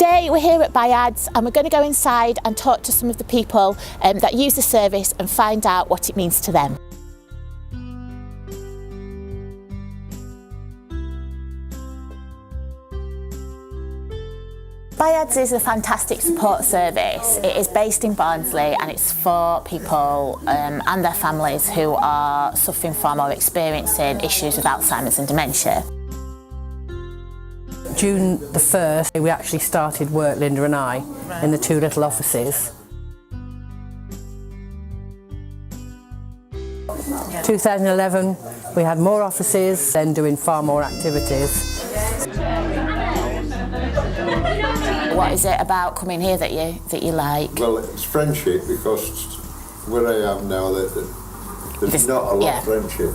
Today we're here at BIADS and we're going to go inside and talk to some of the people that use the service and find out what it means to them. BIADS is a fantastic support service. It is based in Barnsley and it's for people and their families who are suffering from or experiencing issues with Alzheimer's and dementia. June the 1st, we actually started work, Linda and I, in the two little offices. 2011, we had more offices, then doing far more activities. What is it about coming here that you like? Well, it's friendship, because where I am now, there's not a lot of friendship.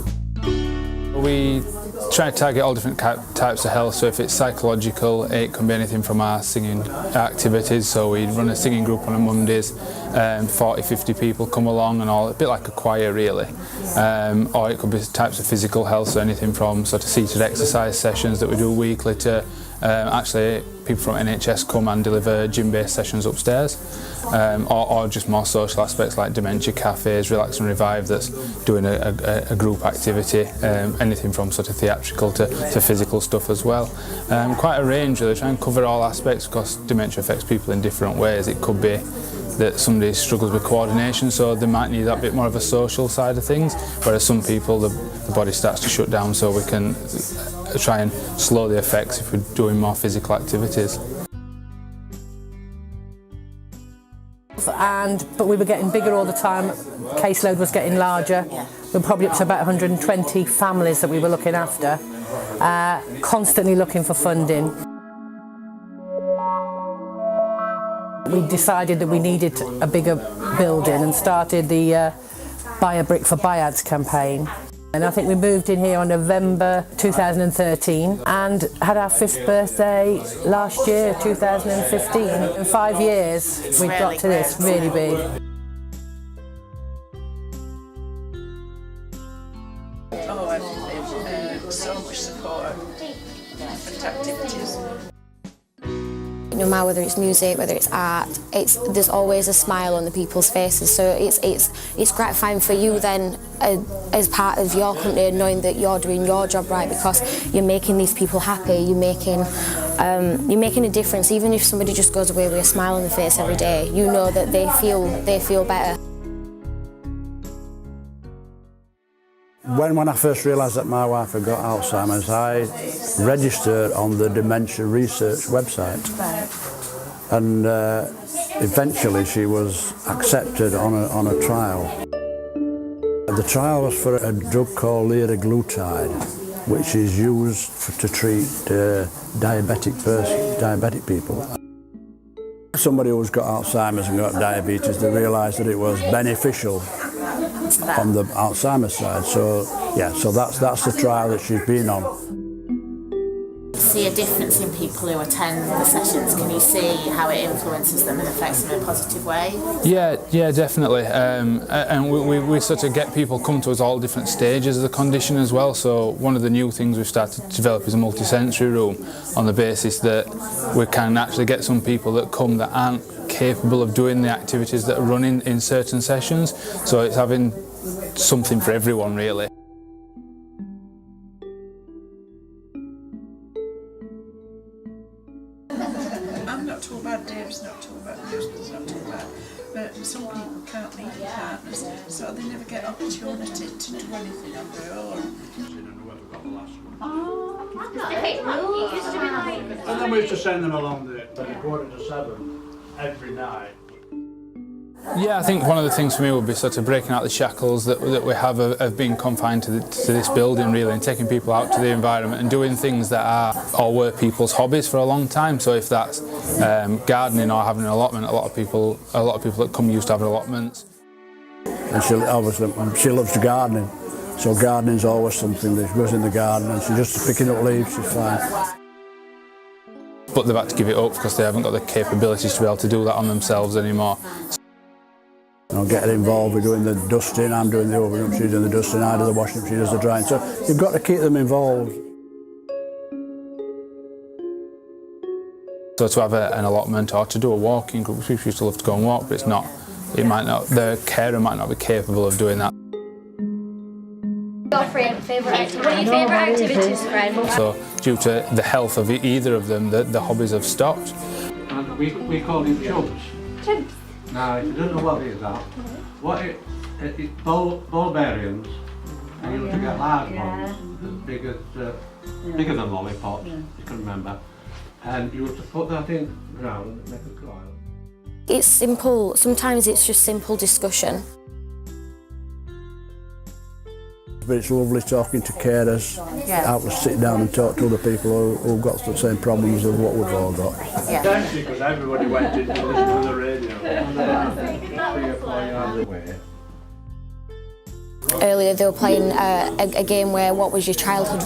We try to target all different types of health, so if it's psychological, it can be anything from our singing activities. So we run a singing group on Mondays, 40-50 people come along and all, a bit like a choir really. Or it could be types of physical health, so anything from sort of seated exercise sessions that we do weekly to actually people from NHS come and deliver gym-based sessions upstairs, or just more social aspects like dementia cafes, Relax and Revive that's doing a group activity, anything from sort of theatrical to physical stuff as well. Quite a range really, try and cover all aspects because dementia affects people in different ways. It could be that somebody struggles with coordination, so they might need that bit more of a social side of things, whereas some people the body starts to shut down, so we can try and slow the effects if we're doing more physical activities. But we were getting bigger all the time, caseload was getting larger. We were probably up to about 120 families that we were looking after, constantly looking for funding. We decided that we needed a bigger building and started the Buy a Brick for BIADS campaign. And I think we moved in here on November 2013 and had our 5th birthday last year, 2015. In 5 years we've got to this, really big. Oh, I've so much support and activities. No matter whether it's music, whether it's art, there's always a smile on the people's faces. So it's gratifying for you then, as part of your company, knowing that you're doing your job right because you're making these people happy. You're making a difference. Even if somebody just goes away with a smile on their face every day, you know that they feel better. When I first realised that my wife had got Alzheimer's, I registered on the Dementia Research website, and eventually she was accepted on a trial. The trial was for a drug called liraglutide, which is used to treat diabetic people. Somebody who's got Alzheimer's and got diabetes, they realised that it was beneficial on the Alzheimer's side, so that's the trial that she's been on. See a difference in people who attend the sessions? Can you see how it influences them and affects them in a positive way? Yeah, definitely. And we sort of get people come to us all different stages of the condition as well. So one of the new things we've started to develop is a multi-sensory room, on the basis that we can actually get some people that come that aren't capable of doing the activities that are running in certain sessions. So it's having something for everyone really. I'm not too bad, Dave's not too bad, Justin's not too bad, but some people can't leave their partners, so they never get opportunity to do anything on their own. And then we used to send them along the 6:45 every night. Yeah, I think one of the things for me would be sort of breaking out the shackles that we have of being confined to this building really, and taking people out to the environment and doing things that are or were people's hobbies for a long time. So if that's gardening or having an allotment, a lot of people that come used to have allotments. And she loves gardening, so gardening's always something that she goes in the garden and she's just picking up leaves, she's fine. But they've had to give it up because they haven't got the capabilities to be able to do that on themselves anymore. I'll get her involved, we're doing the dusting, I'm doing the oven, she's doing the dusting, I do the washing, she does the drying. So you've got to keep them involved. So to have an allotment or to do a walking group, people used to love to go and walk, but it's not, it might not, the carer might not be capable of doing that. What are your favourite activities, Fred? So due to the health of either of them, the hobbies have stopped. And we call it chubs. Chubs? Now, if you don't know what it is, it's bulbarians, and you have to get large ones, as bigger than lollipops, you can remember. And you have to put that in the ground, make a coil. It's simple, sometimes it's just simple discussion. But it's lovely talking to carers, out to sit down and talk to other people who've got the same problems as what we've all got. Because everybody went in to listen to the radio. 3 or 4 yards away. Earlier they were playing a game where what was your childhood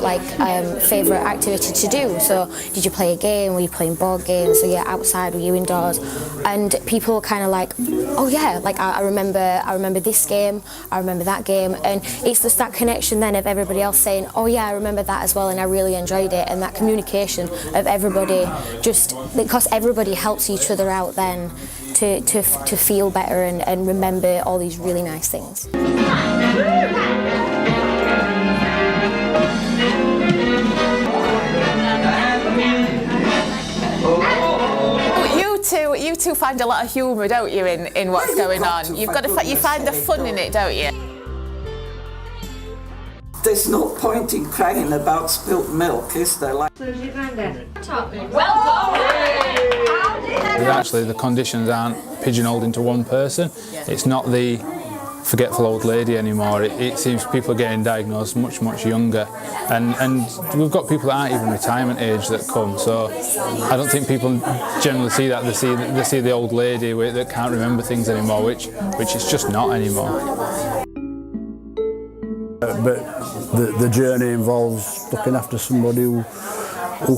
favourite activity to do? So did you play a game, were you playing board games, were you outside, were you indoors? And people were kind of like, oh yeah, like I remember this game, I remember that game, and it's just that connection then of everybody else saying, oh yeah, I remember that as well and I really enjoyed it, and that communication of everybody, just because everybody helps each other out then to feel better and remember all these really nice things. You two find a lot of humour, don't you, in what's going on? You find the fun in it, don't you? There's no point in crying about spilt milk, is there? Actually, the conditions aren't pigeonholed into one person. It's not the forgetful old lady anymore. It seems people are getting diagnosed much younger, and we've got people that aren't even retirement age that come, so I don't think people generally see that. They see the old lady that can't remember things anymore, which it's just not anymore. But the journey involves looking after somebody who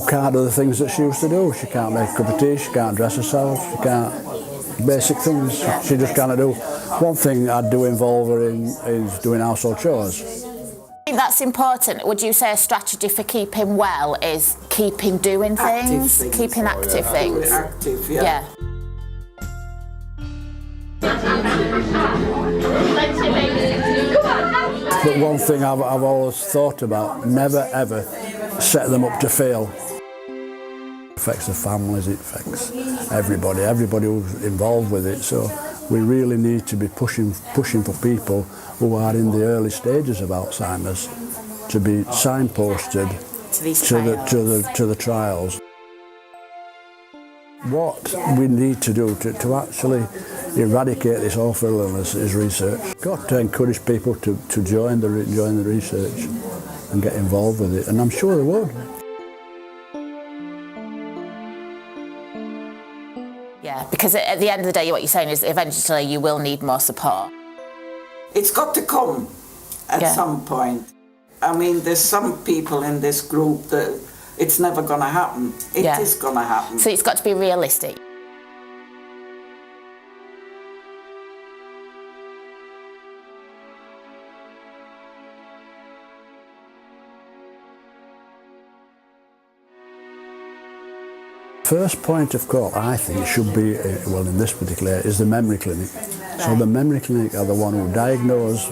can't do the things that she used to do. She can't make a cup of tea, she can't dress herself, she can't, basic things she just can't do. One thing I do involve her in is doing household chores. I think that's important. Would you say a strategy for keeping well is keeping doing things? Keeping active things? Active, yeah. But one thing I've always thought about, never ever set them up to fail. It affects the families, it affects everybody who's involved with it, so we really need to be pushing for people who are in the early stages of Alzheimer's to be signposted to the trials. What we need to do to actually eradicate this awful illness is research. We've got to encourage people to join the research and get involved with it, and I'm sure they would. Yeah, because at the end of the day, what you're saying is eventually you will need more support. It's got to come at some point. I mean, there's some people in this group that it's never going to happen. It is going to happen. So it's got to be realistic. First point of call, I think, should be, well, in this particular area, is the memory clinic. Right. So the memory clinic are the one who diagnose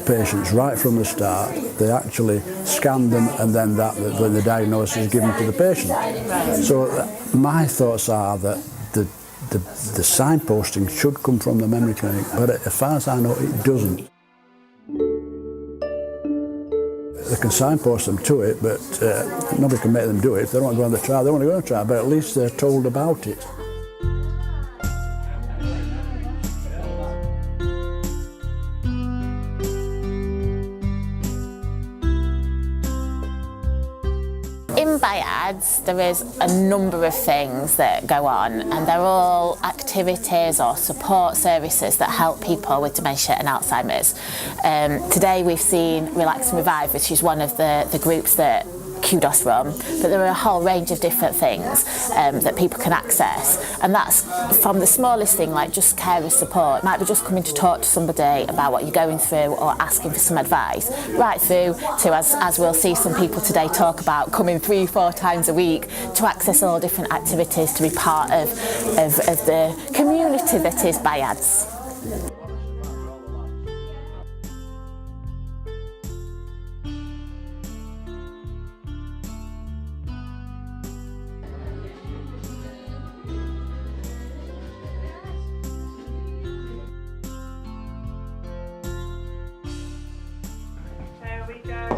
patients right from the start. They actually scan them, and then when the diagnosis is given to the patient. Right. So my thoughts are that the signposting should come from the memory clinic, but as far as I know, it doesn't. They can signpost them to it, but nobody can make them do it. If they don't want to go on the trial, they want to go on the trial, but at least they're told about it. In BIADS, there is a number of things that go on, and they're all activities or support services that help people with dementia and Alzheimer's. Today we've seen Relax and Revive, which is one of the groups that QDOS run, but there are a whole range of different things that people can access, and that's from the smallest thing like just carer support. It might be just coming to talk to somebody about what you're going through or asking for some advice, right through to, as we'll see some people today talk about, coming 3-4 times a week to access all different activities, to be part of the community that is BIADS. There we go.